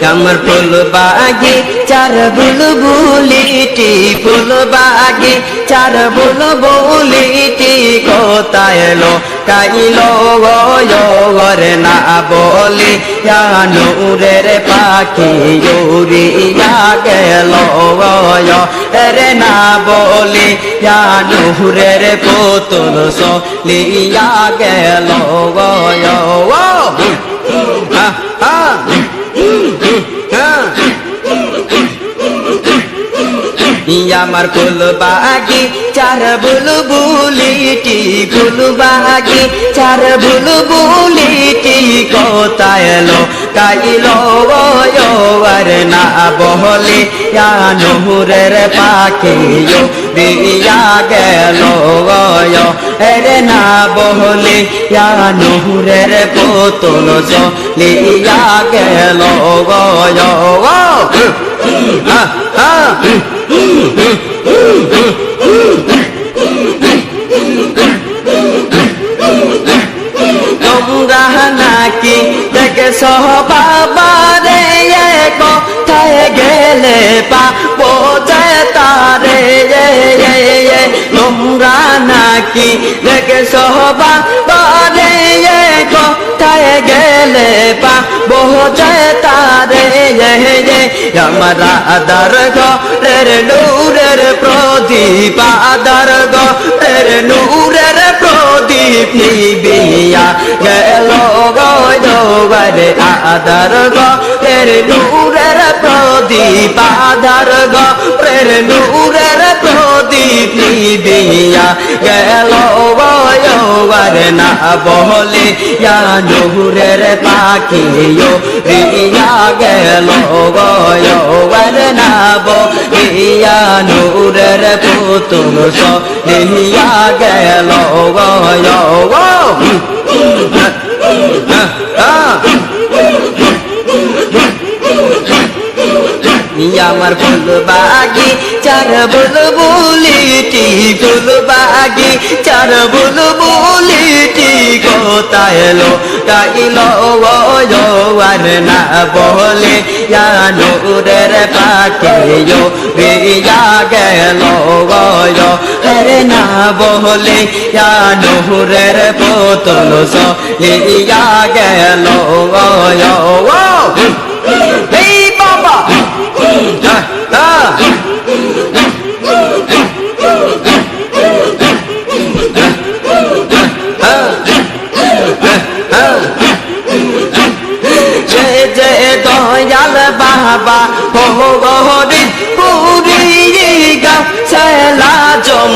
আমার ফুল বাগে চার বুলবুলিটি ফুল বাগে চার বুলবুলিটি কোথায় এলো কাইলো গরে না বলি নূরের পাখি উড়িয়া গেল রে না বলি নূরের পুতুল চলিয়া গেল আমার ফুল বাগি চার বুলবুলিটি ফুল বাগি চার বুলবুলিটি কোথায় এলো কাইলো আর না বহলি নূরের পাখি উড়িয়া গেল রে না বহলি নূরের পুতুল চলিয়া গেল তোমরা নাকি দেখেছ বাবারে কোথায় গেলে পাবো যে তারে তোমরা নাকি দেখেছ বাবারে কোথায় গেলে পাবো যে তারে আমার আদার ঘরের নূরের প্রদীপ আদার ঘরের নূরের প্রদীপ নিবিয়া গেল গরে আদার ঘরের নূরের প্রদীপ আদার ঘরের নূরের প্রদীপ নিবিয়া গেল গরে না বলে নূরের পাখি রিয়া গেল গরে না বলিয়া নূরের পুতুল চলিয়া গেল আমার ফুল বাগি চার বুলবুলিটি ফুল বাগি চার বুলবুলিটি কোথায় এলো কাইলো আর না বলে নূরের পাখি উড়িয়া গেল রে না বলে নূরের পুতুল চলিয়া গেল বাবা দয়াল বাবা হরি পুরি গা ছেলা জম